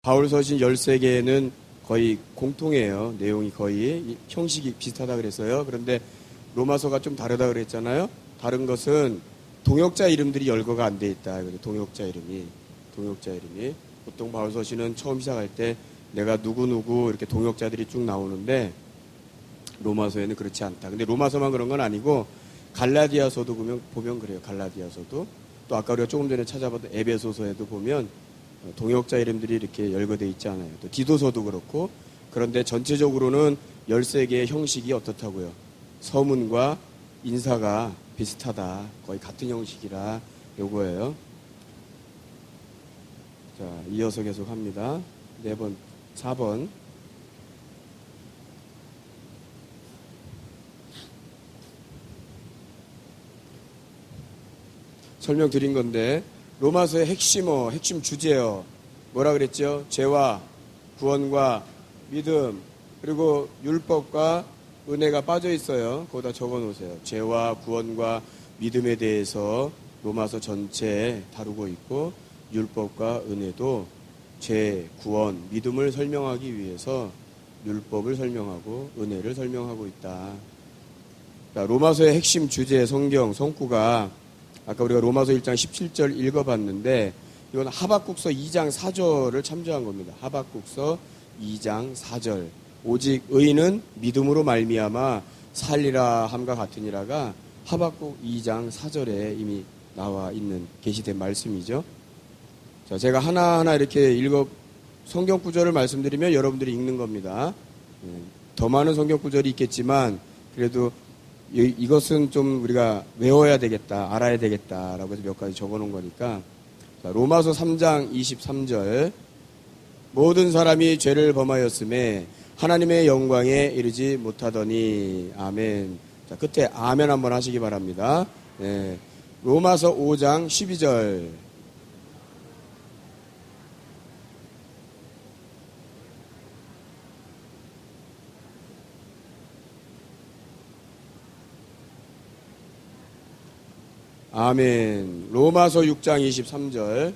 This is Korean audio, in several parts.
바울서신 13개는 거의 공통이에요. 내용이 거의 형식이 비슷하다 그랬어요. 그런데 로마서가 좀 다르다 그랬잖아요. 다른 것은 동역자 이름들이 열거가 안 돼 있다. 동역자 이름이. 보통 바울서신은 처음 시작할 때 내가 누구누구 이렇게 동역자들이 쭉 나오는데 로마서에는 그렇지 않다. 근데 로마서만 그런 건 아니고 갈라디아서도 보면 그래요. 갈라디아서도. 또 아까 우리가 조금 전에 찾아봤던 에베소서에도 보면 동역자 이름들이 이렇게 열거되어 있지 않아요. 또 디도서도 그렇고. 그런데 전체적으로는 13개의 형식이 어떻다고요? 서문과 인사가 비슷하다. 거의 같은 형식이라 요거예요. 자, 이어서 계속 합니다. 4번. 설명드린 건데 로마서의 핵심 주제요. 뭐라 그랬죠? 죄와 구원과 믿음 그리고 율법과 은혜가 빠져 있어요. 거기다 적어 놓으세요. 죄와 구원과 믿음에 대해서 로마서 전체에 다루고 있고 율법과 은혜도 죄, 구원, 믿음을 설명하기 위해서 율법을 설명하고 은혜를 설명하고 있다. 그러니까 로마서의 핵심 주제 성경 성구가 아까 우리가 로마서 1장 17절 읽어봤는데 이건 하박국서 2장 4절을 참조한 겁니다. 하박국서 2장 4절 오직 의인은 믿음으로 말미암아 살리라 함과 같으니라가 하박국 2장 4절에 이미 나와 있는 계시된 말씀이죠. 자, 제가 하나하나 이렇게 성경 구절을 말씀드리면 여러분들이 읽는 겁니다. 더 많은 성경 구절이 있겠지만 그래도 이것은 좀 우리가 외워야 되겠다, 알아야 되겠다라고 해서 몇 가지 적어놓은 거니까. 자, 로마서 3장 23절 모든 사람이 죄를 범하였음에 하나님의 영광에 이르지 못하더니 아멘. 자, 끝에 아멘 한번 하시기 바랍니다. 네. 로마서 5장 12절 아멘. 로마서 6장 23절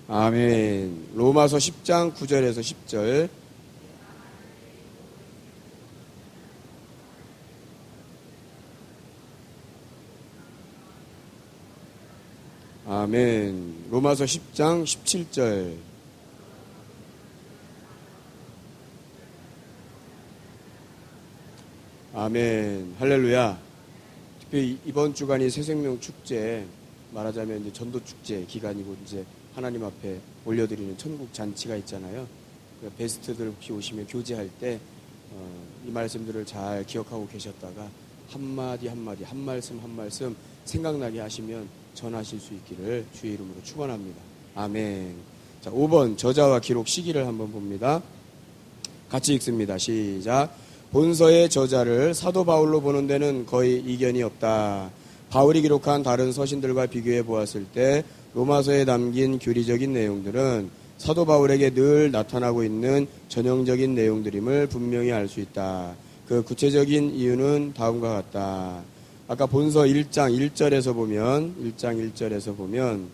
아멘. 로마서 10장 9절에서 10절 아멘. 로마서 10장 17절 아멘. 할렐루야. 특별히 이번 주간이 새생명 축제, 말하자면 이제 전도 축제 기간이고 이제 하나님 앞에 올려드리는 천국 잔치가 있잖아요. 베스트들 혹시 오시면 교제할 때 이 말씀들을 잘 기억하고 계셨다가 한마디 한 말씀 생각나게 하시면 전하실 수 있기를 주의 이름으로 축원합니다. 아멘. 자, 5번 저자와 기록 시기를 한번 봅니다. 같이 읽습니다. 시작. 본서의 저자를 사도 바울로 보는 데는 거의 이견이 없다. 바울이 기록한 다른 서신들과 비교해 보았을 때 로마서에 담긴 교리적인 내용들은 사도 바울에게 늘 나타나고 있는 전형적인 내용들임을 분명히 알 수 있다. 그 구체적인 이유는 다음과 같다. 아까 본서 1장 1절에서 보면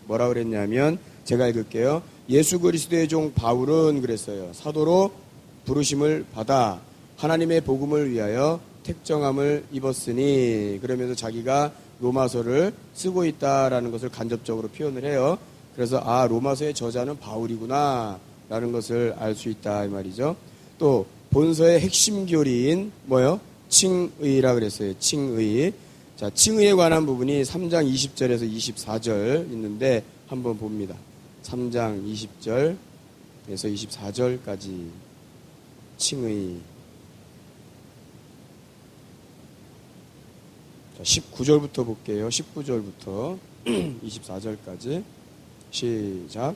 뭐라 그랬냐면 제가 읽을게요. 예수 그리스도의 종 바울은 그랬어요. 사도로 부르심을 받아 하나님의 복음을 위하여 택정함을 입었으니 그러면서 자기가 로마서를 쓰고 있다라는 것을 간접적으로 표현을 해요. 그래서 로마서의 저자는 바울이구나 라는 것을 알 수 있다 이 말이죠. 또 본서의 핵심 교리인 칭의라 그랬어요. 칭의. 자, 칭의에 관한 부분이 3장 20절에서 24절 있는데 한번 봅니다. 3장 20절에서 24절까지 칭의. 자, 19절부터 볼게요. 19절부터 24절까지 시작.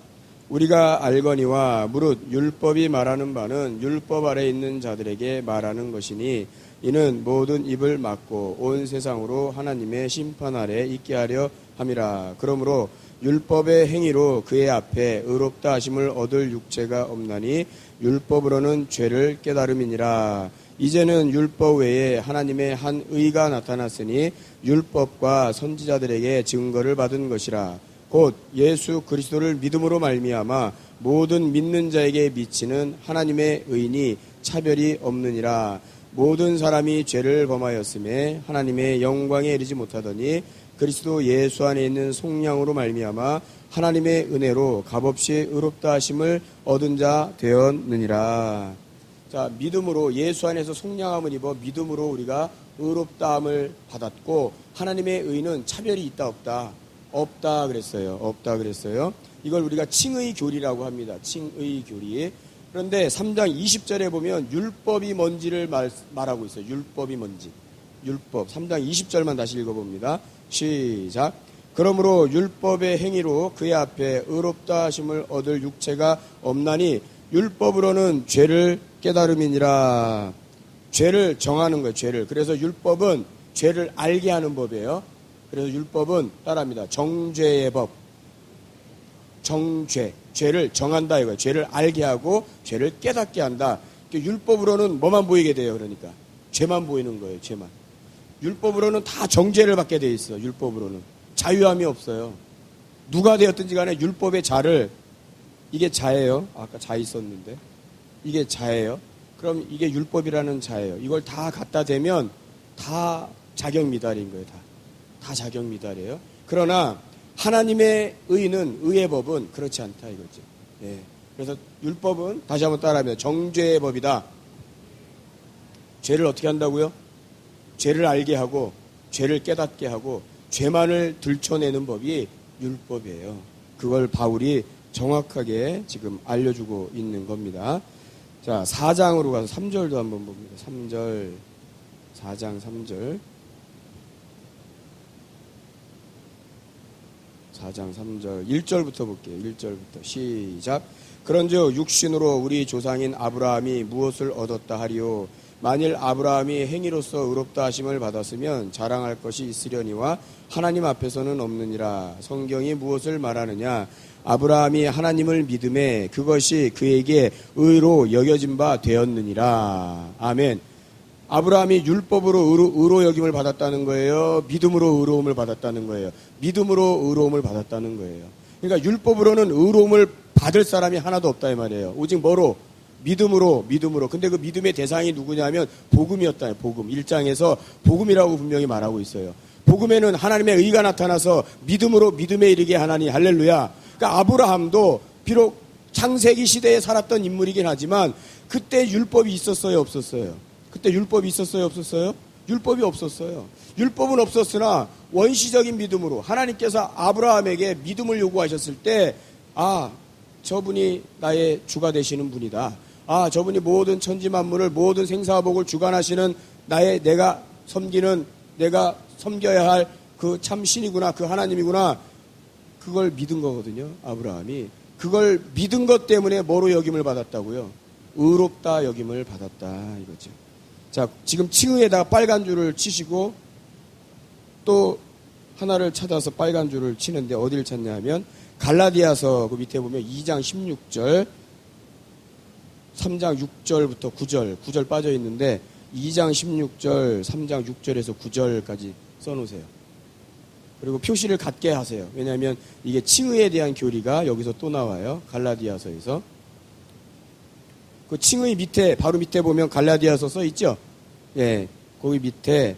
우리가 알거니와 무릇 율법이 말하는 바는 율법 아래 있는 자들에게 말하는 것이니 이는 모든 입을 막고 온 세상으로 하나님의 심판 아래 있게 하려 함이라. 그러므로 율법의 행위로 그의 앞에 의롭다 하심을 얻을 육체가 없나니 율법으로는 죄를 깨달음이니라. 이제는 율법 외에 하나님의 한 의가 나타났으니 율법과 선지자들에게 증거를 받은 것이라. 곧 예수 그리스도를 믿음으로 말미암아 모든 믿는 자에게 미치는 하나님의 의니 차별이 없느니라. 모든 사람이 죄를 범하였음에 하나님의 영광에 이르지 못하더니 그리스도 예수 안에 있는 속량으로 말미암아 하나님의 은혜로 값없이 의롭다 하심을 얻은 자 되었느니라. 자, 믿음으로 예수 안에서 속량함을 입어 믿음으로 우리가 의롭다함을 받았고, 하나님의 의는 차별이 있다 없다? 없다 그랬어요. 없다 그랬어요. 이걸 우리가 칭의 교리라고 합니다. 칭의 교리. 그런데 3장 20절에 보면 율법이 뭔지를 말하고 있어요. 율법이 뭔지. 율법. 3장 20절만 다시 읽어봅니다. 시작. 그러므로 율법의 행위로 그의 앞에 의롭다 하심을 얻을 육체가 없나니 율법으로는 죄를 깨달음이니라. 죄를 정하는 거예요. 죄를. 그래서 율법은 죄를 알게 하는 법이에요. 그래서 율법은 따라합니다. 정죄의 법. 정죄. 죄를 정한다 이거예요. 죄를 알게 하고 죄를 깨닫게 한다. 율법으로는 뭐만 보이게 돼요. 그러니까 죄만 보이는 거예요. 죄만. 율법으로는 다 정죄를 받게 돼 있어요. 율법으로는 자유함이 없어요. 누가 되었든지 간에 율법의 자를, 이게 자예요. 아까 자 있었는데 이게 자예요. 그럼 이게 율법이라는 자예요. 이걸 다 갖다 대면 다 자격 미달인 거예요. 다 자격 미달이에요. 그러나 하나님의 의는, 의의 법은 그렇지 않다 이거죠. 예. 그래서 율법은 다시 한번 따라하면 정죄의 법이다. 죄를 어떻게 한다고요? 죄를 알게 하고 죄를 깨닫게 하고 죄만을 들춰내는 법이 율법이에요. 그걸 바울이 정확하게 지금 알려주고 있는 겁니다. 자, 4장으로 가서 3절도 한번 봅니다. 3절, 4장 3절. 4장 3절 1절부터 볼게요. 1절부터 시작. 그런즉 육신으로 우리 조상인 아브라함이 무엇을 얻었다 하리요? 만일 아브라함이 행위로서 의롭다 하심을 받았으면 자랑할 것이 있으려니와 하나님 앞에서는 없느니라. 성경이 무엇을 말하느냐? 아브라함이 하나님을 믿음에 그것이 그에게 의로 여겨진 바 되었느니라. 아멘. 아브라함이 율법으로 의로 여김을 받았다는 거예요? 믿음으로 의로움을 받았다는 거예요? 믿음으로 의로움을 받았다는 거예요. 그러니까 율법으로는 의로움을 받을 사람이 하나도 없다 이 말이에요. 오직 뭐로? 믿음으로. 근데 그 믿음의 대상이 누구냐면 복음이었다. 복음. 1장에서 복음이라고 분명히 말하고 있어요. 복음에는 하나님의 의가 나타나서 믿음으로 믿음에 이르게 하나니 할렐루야. 그러니까 아브라함도 비록 창세기 시대에 살았던 인물이긴 하지만 그때 율법이 있었어요, 없었어요? 그때 율법이 있었어요, 없었어요? 율법이 없었어요. 율법은 없었으나 원시적인 믿음으로 하나님께서 아브라함에게 믿음을 요구하셨을 때, 아, 저분이 나의 주가 되시는 분이다. 아, 저분이 모든 천지 만물을, 모든 생사복을 주관하시는 내가 섬기는, 내가 섬겨야 할 그 참 신이구나, 그 하나님이구나. 그걸 믿은 거거든요, 아브라함이. 그걸 믿은 것 때문에 뭐로 여김을 받았다고요? 의롭다 여김을 받았다 이거죠. 자, 지금 칭의에다가 빨간 줄을 치시고 또 하나를 찾아서 빨간 줄을 치는데 어디를 찾냐 하면 갈라디아서 그 밑에 보면 2장 16절, 3장 6절부터 9절 빠져 있는데 2장 16절, 3장 6절에서 9절까지 써놓으세요. 그리고 표시를 갖게 하세요. 왜냐하면 이게 칭의에 대한 교리가 여기서 또 나와요. 갈라디아서에서. 그 칭의 밑에, 바로 밑에 보면 갈라디아서 써 있죠? 예, 거기 밑에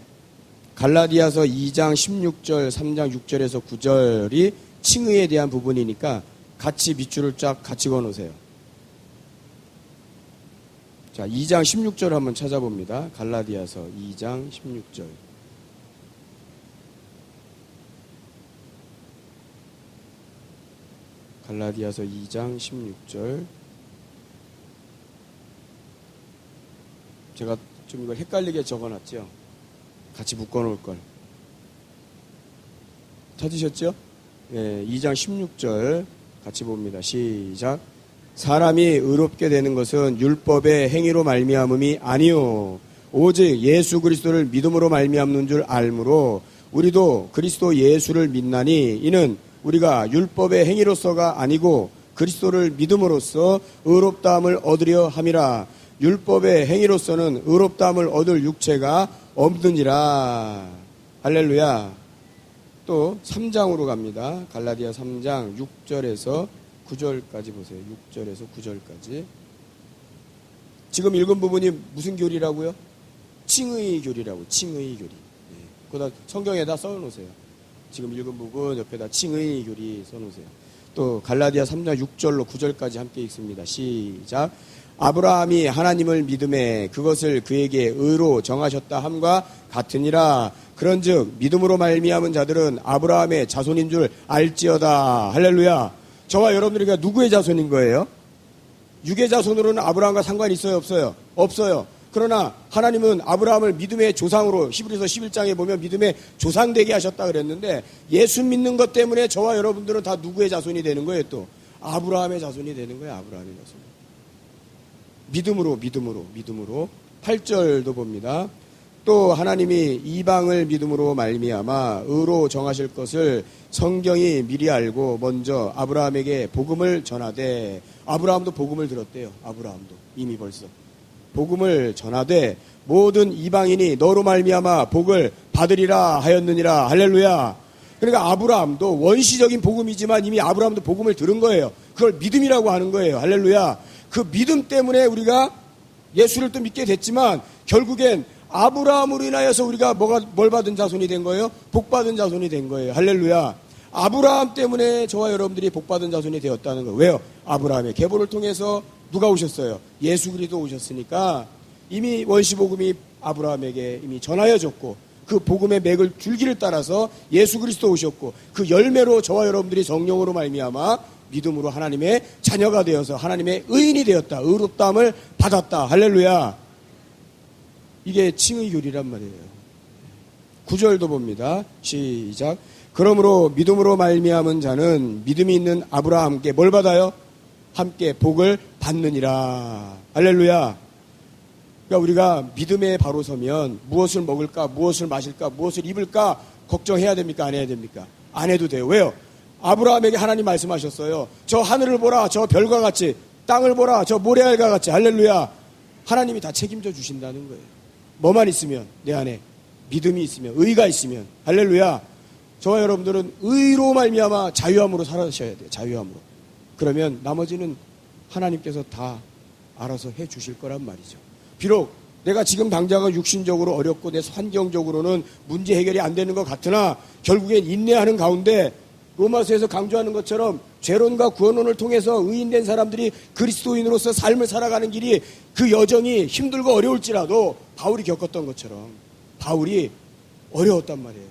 갈라디아서 2장 16절, 3장 6절에서 9절이 칭의에 대한 부분이니까 같이 밑줄을 쫙 같이 그어놓으세요. 자, 2장 16절 한번 찾아봅니다. 갈라디아서 2장 16절. 갈라디아서 2장 16절. 제가 좀 이걸 헷갈리게 적어놨죠. 같이 묶어놓을 걸. 찾으셨죠? 예, 2장 16절 같이 봅니다. 시작. 사람이 의롭게 되는 것은 율법의 행위로 말미암음이 아니요 오직 예수 그리스도를 믿음으로 말미암는 줄 알므로 우리도 그리스도 예수를 믿나니 이는 우리가 율법의 행위로서가 아니고 그리스도를 믿음으로써 의롭다함을 얻으려 함이라. 율법의 행위로서는 의롭다함을 얻을 육체가 없느니라. 할렐루야. 또 3장으로 갑니다. 갈라디아 3장 6절에서 9절까지 보세요. 6절에서 9절까지. 지금 읽은 부분이 무슨 교리라고요? 칭의 교리라고. 칭의 교리. 그거다 성경에다 써놓으세요. 지금 읽은 부분 옆에다 칭의 교리 써놓으세요. 또 갈라디아 3장 6절로 9절까지 함께 읽습니다. 시작. 아브라함이 하나님을 믿음에 그것을 그에게 의로 정하셨다 함과 같으니라. 그런즉 믿음으로 말미암은 자들은 아브라함의 자손인 줄 알지어다. 할렐루야. 저와 여러분들이 누구의 자손인 거예요? 육의 자손으로는 아브라함과 상관이 있어요? 없어요? 없어요. 그러나 하나님은 아브라함을 믿음의 조상으로 히브리서 11장에 보면 믿음의 조상 되게 하셨다 그랬는데 예수 믿는 것 때문에 저와 여러분들은 다 누구의 자손이 되는 거예요? 또 아브라함의 자손이 되는 거예요. 아브라함의 자손. 믿음으로 8절도 봅니다. 또 하나님이 이방을 믿음으로 말미암아 의로 정하실 것을 성경이 미리 알고 먼저 아브라함에게 복음을 전하되. 아브라함도 복음을 들었대요. 아브라함도 이미 벌써 복음을 전하되 모든 이방인이 너로 말미암아 복을 받으리라 하였느니라. 할렐루야. 그러니까 아브라함도 원시적인 복음이지만 이미 아브라함도 복음을 들은 거예요. 그걸 믿음이라고 하는 거예요. 할렐루야. 그 믿음 때문에 우리가 예수를 또 믿게 됐지만 결국엔 아브라함으로 인하여서 우리가 뭘 받은 자손이 된 거예요? 복 받은 자손이 된 거예요. 할렐루야. 아브라함 때문에 저와 여러분들이 복 받은 자손이 되었다는 거예요. 왜요? 아브라함의 계보를 통해서 누가 오셨어요? 예수 그리스도 오셨으니까 이미 원시복음이 아브라함에게 이미 전하여졌고 그 복음의 맥을 줄기를 따라서 예수 그리스도 오셨고 그 열매로 저와 여러분들이 성령으로 말미암아 믿음으로 하나님의 자녀가 되어서 하나님의 의인이 되었다. 의롭다함을 받았다. 할렐루야. 이게 칭의 교리란 말이에요. 9절도 봅니다. 시작. 그러므로 믿음으로 말미암은 자는 믿음이 있는 아브라함께 뭘 받아요? 함께 복을 받느니라. 할렐루야. 그러니까 우리가 믿음에 바로 서면 무엇을 먹을까, 무엇을 마실까, 무엇을 입을까 걱정해야 됩니까? 안 해야 됩니까? 안 해도 돼요. 왜요? 아브라함에게 하나님 말씀하셨어요. 저 하늘을 보라, 저 별과 같이, 땅을 보라, 저 모래알과 같이. 할렐루야. 하나님이 다 책임져 주신다는 거예요. 뭐만 있으면, 내 안에 믿음이 있으면, 의가 있으면. 할렐루야. 저와 여러분들은 의로 말미암아 자유함으로 살아셔야 돼요. 자유함으로. 그러면 나머지는 하나님께서 다 알아서 해 주실 거란 말이죠. 비록 내가 지금 당장은 육신적으로 어렵고 내 환경적으로는 문제 해결이 안 되는 것 같으나 결국엔 인내하는 가운데 로마서에서 강조하는 것처럼 죄론과 구원론을 통해서 의인된 사람들이 그리스도인으로서 삶을 살아가는 길이 그 여정이 힘들고 어려울지라도 바울이 겪었던 것처럼 바울이 어려웠단 말이에요.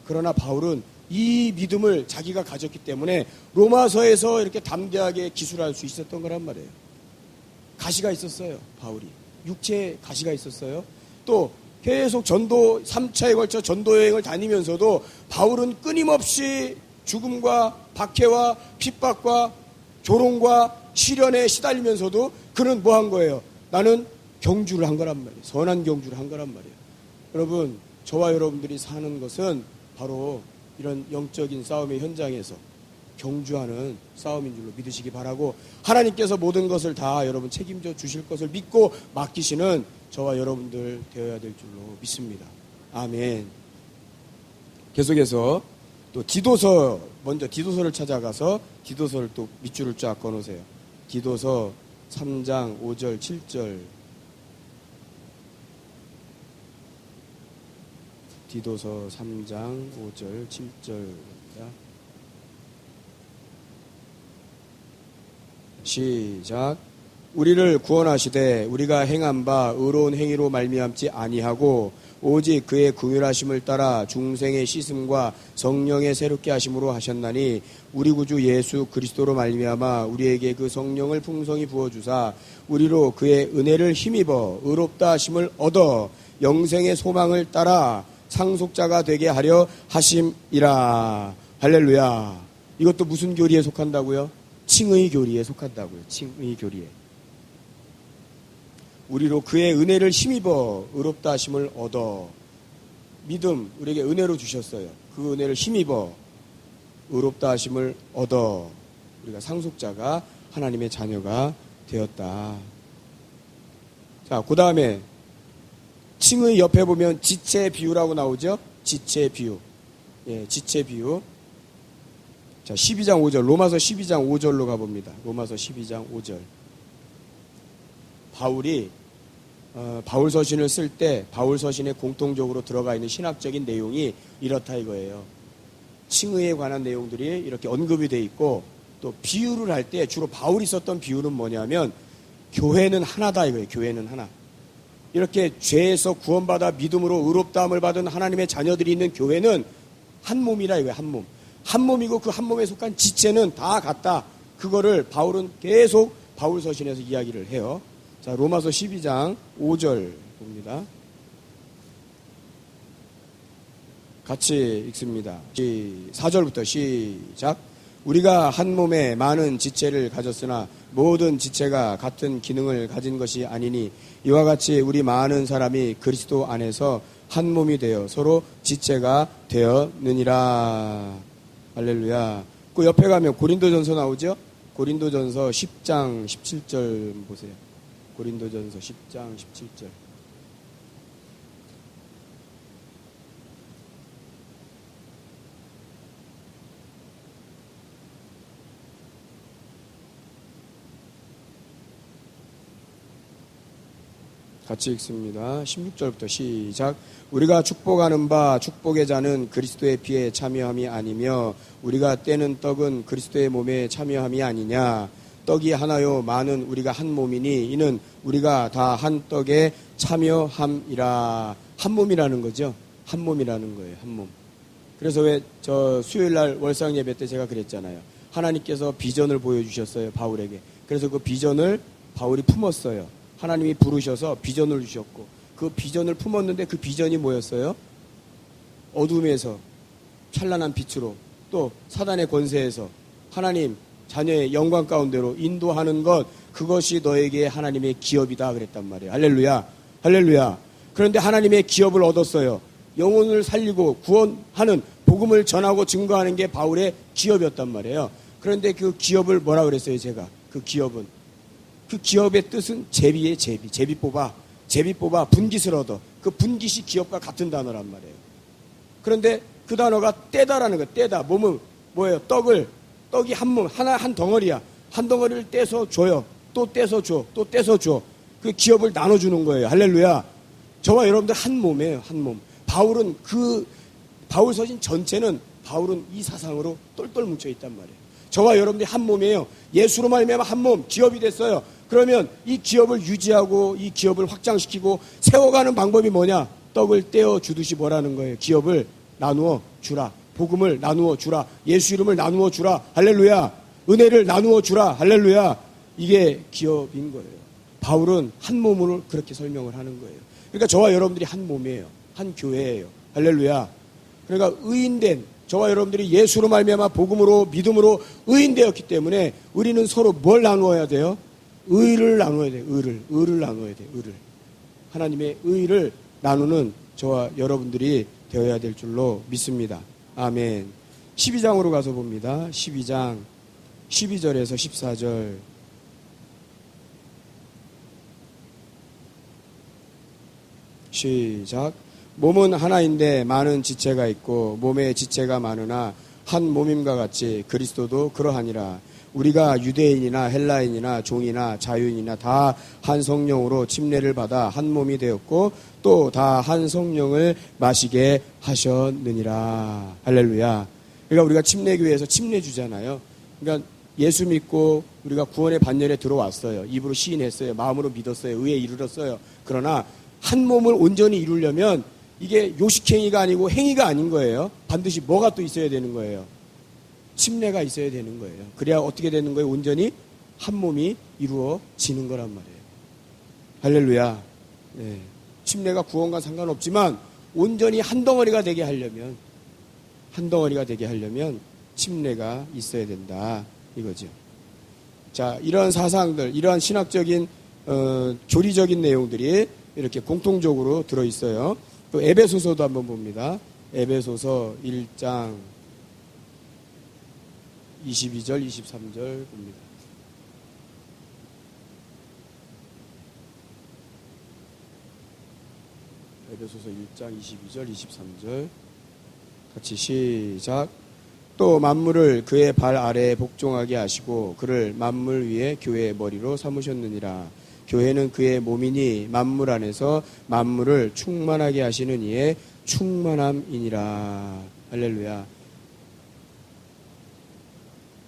그러나 바울은 이 믿음을 자기가 가졌기 때문에 로마서에서 이렇게 담대하게 기술할 수 있었던 거란 말이에요. 가시가 있었어요. 바울이. 육체에 가시가 있었어요. 또 계속 3차에 걸쳐 전도 여행을 다니면서도 바울은 끊임없이 죽음과 박해와 핍박과 조롱과 시련에 시달리면서도 그는 뭐 한 거예요? 나는 경주를 한 거란 말이에요. 선한 경주를 한 거란 말이에요. 여러분, 저와 여러분들이 사는 것은 바로 이런 영적인 싸움의 현장에서 경주하는 싸움인 줄로 믿으시기 바라고 하나님께서 모든 것을 다 여러분 책임져 주실 것을 믿고 맡기시는 저와 여러분들 되어야 될 줄로 믿습니다. 아멘. 계속해서 또 디도서, 먼저 디도서를 찾아가서 디도서를 또 밑줄을 쫙 꺼놓으세요. 디도서 3장 5절 7절. 디도서 3장 5절 7절입니다. 시작. 우리를 구원하시되 우리가 행한 바 의로운 행위로 말미암지 아니하고 오직 그의 긍휼하심을 따라 중생의 씻음과 성령의 새롭게 하심으로 하셨나니 우리 구주 예수 그리스도로 말미암아 우리에게 그 성령을 풍성히 부어주사 우리로 그의 은혜를 힘입어 의롭다 하심을 얻어 영생의 소망을 따라 상속자가 되게 하려 하심이라. 할렐루야. 이것도 무슨 교리에 속한다고요? 칭의 교리에 속한다고요. 칭의 교리에. 우리로 그의 은혜를 힘입어 의롭다 하심을 얻어. 믿음 우리에게 은혜로 주셨어요. 그 은혜를 힘입어 의롭다 하심을 얻어 우리가 상속자가 하나님의 자녀가 되었다. 자, 그 다음에 칭의 옆에 보면 지체 비유라고 나오죠. 지체 비유. 예, 지체 비유. 자, 12장 5절. 로마서 12장 5절로 가봅니다. 로마서 12장 5절. 바울이 바울 서신을 쓸 때 바울 서신에 공통적으로 들어가 있는 신학적인 내용이 이렇다 이거예요. 칭의에 관한 내용들이 이렇게 언급이 돼 있고, 또 비유를 할 때 주로 바울이 썼던 비유는 뭐냐면 교회는 하나다 이거예요. 교회는 하나. 이렇게 죄에서 구원받아 믿음으로 의롭다함을 받은 하나님의 자녀들이 있는 교회는 한 몸이라 이거예요. 한 몸. 한 몸이고 그 한 몸에 속한 지체는 다 같다. 그거를 바울은 계속 바울 서신에서 이야기를 해요. 자, 로마서 12장 5절 봅니다. 같이 읽습니다. 4절부터 시작. 우리가 한 몸에 많은 지체를 가졌으나 모든 지체가 같은 기능을 가진 것이 아니니 이와 같이 우리 많은 사람이 그리스도 안에서 한 몸이 되어 서로 지체가 되었느니라. 할렐루야. 그 옆에 가면 고린도전서 나오죠? 고린도전서 10장 17절 보세요. 고린도전서 10장 17절. 같이 읽습니다. 16절부터 시작. 우리가 축복하는 바 축복의 자는 그리스도의 피에 참여함이 아니며 우리가 떼는 떡은 그리스도의 몸에 참여함이 아니냐. 떡이 하나요 많은 우리가 한 몸이니 이는 우리가 다 한 떡에 참여함이라. 한 몸이라는 거죠. 한 몸이라는 거예요. 한 몸. 그래서 왜 저 수요일날 월상 예배 때 제가 그랬잖아요. 하나님께서 비전을 보여주셨어요. 바울에게. 그래서 그 비전을 바울이 품었어요. 하나님이 부르셔서 비전을 주셨고, 그 비전을 품었는데 그 비전이 뭐였어요? 어둠에서 찬란한 빛으로, 또 사단의 권세에서 하나님 자녀의 영광 가운데로 인도하는 것, 그것이 너에게 하나님의 기업이다 그랬단 말이에요. 할렐루야. 할렐루야. 그런데 하나님의 기업을 얻었어요. 영혼을 살리고 구원하는 복음을 전하고 증거하는 게 바울의 기업이었단 말이에요. 그런데 그 기업을 뭐라 그랬어요? 제가 그 기업의 뜻은 제비의 제비. 제비 뽑아 분깃을 얻어. 그 분깃이 기업과 같은 단어란 말이에요. 그런데 그 단어가 떼다라는 거예요. 떼다. 몸은 뭐예요? 떡이 한 몸, 한 덩어리야. 한 덩어리를 떼서 줘요. 또 떼서 줘. 또 떼서 줘. 그 기업을 나눠주는 거예요. 할렐루야. 저와 여러분들 한 몸이에요. 한 몸. 바울 서신 전체는 바울은 이 사상으로 똘똘 뭉쳐 있단 말이에요. 저와 여러분들이 한 몸이에요. 예수로 말미암아 한 몸, 기업이 됐어요. 그러면 이 기업을 유지하고 이 기업을 확장시키고 세워가는 방법이 뭐냐? 떡을 떼어 주듯이 뭐라는 거예요? 기업을 나누어 주라. 복음을 나누어 주라. 예수 이름을 나누어 주라. 할렐루야. 은혜를 나누어 주라. 할렐루야. 이게 기업인 거예요. 바울은 한 몸으로 그렇게 설명을 하는 거예요. 그러니까 저와 여러분들이 한 몸이에요. 한 교회예요. 할렐루야. 그러니까 의인된 저와 여러분들이 예수로 말미암아 복음으로 믿음으로 의인되었기 때문에 우리는 서로 뭘 나누어야 돼요? 의를 나누어야 돼요. 의를 나누어야 돼요. 의를. 하나님의 의를 나누는 저와 여러분들이 되어야 될 줄로 믿습니다. 아멘. 12장으로 가서 봅니다. 12장 12절에서 14절. 시작. 몸은 하나인데 많은 지체가 있고 몸에 지체가 많으나 한 몸임과 같이 그리스도도 그러하니라. 우리가 유대인이나 헬라인이나 종이나 자유인이나 다 한 성령으로 침례를 받아 한 몸이 되었고 또 다 한 성령을 마시게 하셨느니라. 할렐루야. 그러니까 우리가 침례교회에서 침례 주잖아요. 그러니까 예수 믿고 우리가 구원의 반열에 들어왔어요. 입으로 시인했어요. 마음으로 믿었어요. 의에 이르렀어요. 그러나 한 몸을 온전히 이루려면 이게 요식행위가 아니고 행위가 아닌 거예요. 반드시 뭐가 또 있어야 되는 거예요? 침례가 있어야 되는 거예요. 그래야 어떻게 되는 거예요? 온전히 한 몸이 이루어지는 거란 말이에요. 할렐루야. 네. 침례가 구원과 상관없지만 온전히 한 덩어리가 되게 하려면 침례가 있어야 된다 이거죠. 자, 이러한 사상들, 이러한 신학적인 교리적인 내용들이 이렇게 공통적으로 들어있어요. 또 에베소서도 한번 봅니다. 에베소서 1장 22절, 23절 봅니다. 에베소서 1장 22절, 23절 같이 시작. 또 만물을 그의 발 아래에 복종하게 하시고 그를 만물 위에 교회의 머리로 삼으셨느니라. 교회는 그의 몸이니 만물 안에서 만물을 충만하게 하시는 이의 충만함이니라. 할렐루야.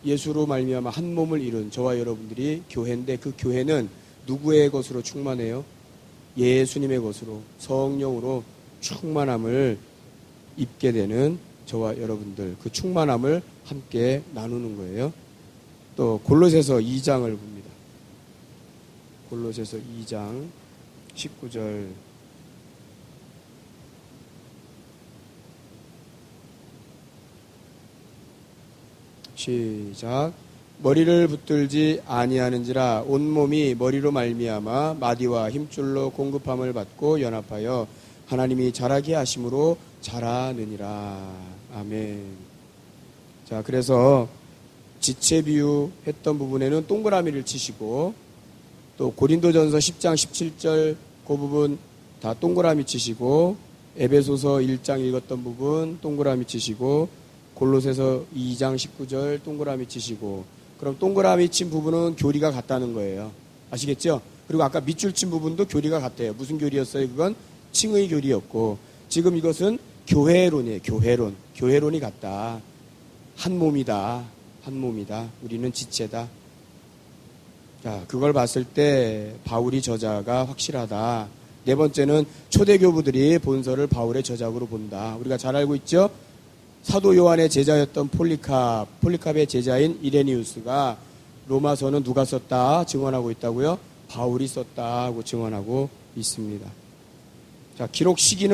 예수로 말미암아 한 몸을 이룬 저와 여러분들이 교회인데 그 교회는 누구의 것으로 충만해요? 예수님의 것으로 성령으로 충만함을 입게 되는 저와 여러분들, 그 충만함을 함께 나누는 거예요. 또 골로새서 2장을 봅니다. 골로새서 2장 19절 시작. 머리를 붙들지 아니하는지라 온몸이 머리로 말미암아 마디와 힘줄로 공급함을 받고 연합하여 하나님이 자라게 하심으로 자라느니라. 아멘. 자, 그래서 지체 비유했던 부분에는 동그라미를 치시고 또 고린도전서 10장 17절 그 부분 다 동그라미 치시고 에베소서 1장 읽었던 부분 동그라미 치시고 골로새서 2장 19절 동그라미 치시고 그럼 동그라미 친 부분은 교리가 같다는 거예요. 아시겠죠? 그리고 아까 밑줄 친 부분도 교리가 같아요. 무슨 교리였어요? 그건 칭의 교리였고 지금 이것은 교회론이에요. 교회론이 같다. 한 몸이다. 우리는 지체다. 자, 그걸 봤을 때 바울이 저자가 확실하다. 네 번째는 초대교부들이 본서를 바울의 저작으로 본다. 우리가 잘 알고 있죠? 사도 요한의 제자였던 폴리캅의 제자인 이레니우스가 로마서는 누가 썼다 증언하고 있다고요? 바울이 썼다고 증언하고 있습니다. 자, 기록 시기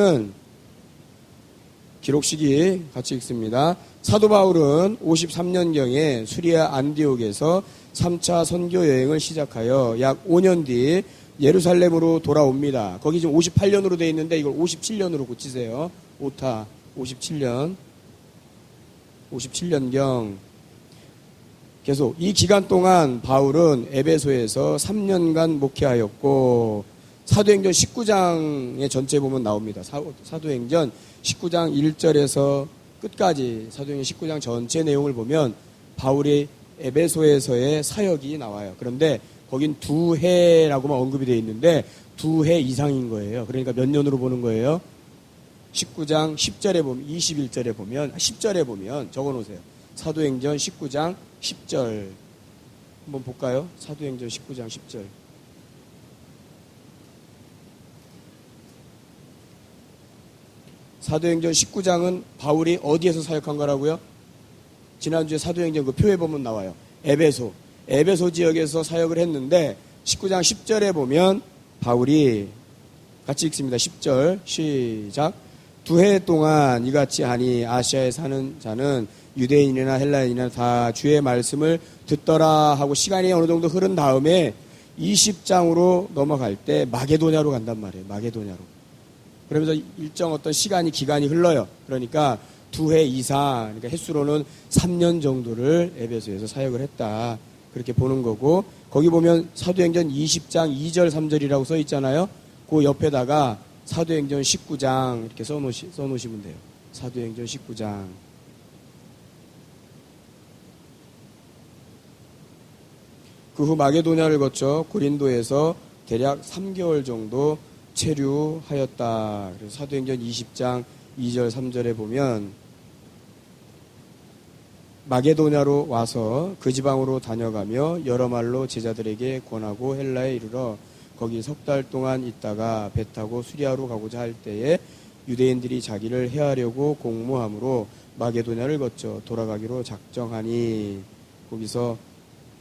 같이 읽습니다. 사도 바울은 53년경에 수리아 안디옥에서 3차 선교 여행을 시작하여 약 5년 뒤 예루살렘으로 돌아옵니다. 거기 지금 58년으로 되어 있는데 이걸 57년으로 고치세요. 오타 57년경. 계속 이 기간 동안 바울은 에베소에서 3년간 목회하였고 사도행전 19장의 전체 보면 나옵니다. 사도행전 19장 1절에서 끝까지 사도행전 19장 전체 내용을 보면 바울이 에베소에서의 사역이 나와요. 그런데 거긴 2해라고만 언급이 되어 있는데 2해 이상인 거예요. 그러니까 몇 년으로 보는 거예요? 19장 10절에 보면 21절에 보면 10절에 보면 적어놓으세요. 사도행전 19장 10절 한번 볼까요? 사도행전 19장 10절. 사도행전 19장은 바울이 어디에서 사역한 거라고요? 지난주에 사도행전 그 표에 보면 나와요. 에베소 지역에서 사역을 했는데 19장 10절에 보면 바울이 같이 읽습니다. 10절 시작. 2해 동안 이같이 하니 아시아에 사는 자는 유대인이나 헬라인이나 다 주의 말씀을 듣더라 하고 시간이 어느 정도 흐른 다음에 20장으로 넘어갈 때 마게도냐로 간단 말이에요. 마게도냐로. 그러면서 일정 어떤 기간이 흘러요. 그러니까 2해 이상, 그러니까 횟수로는 3년 정도를 에베소에서 사역을 했다. 그렇게 보는 거고, 거기 보면 사도행전 20장 2절 3절이라고 써 있잖아요. 그 옆에다가 사도행전 19장 이렇게 써놓으시면 돼요. 사도행전 19장. 그 후 마게도냐를 거쳐 고린도에서 대략 3개월 정도 체류하였다. 그래서 사도행전 20장 2절 3절에 보면 마게도냐로 와서 그 지방으로 다녀가며 여러 말로 제자들에게 권하고 헬라에 이르러 거기 3달 동안 있다가 배 타고 수리아로 가고자 할 때에 유대인들이 자기를 해하려고 공모함으로 마게도냐를 거쳐 돌아가기로 작정하니 거기서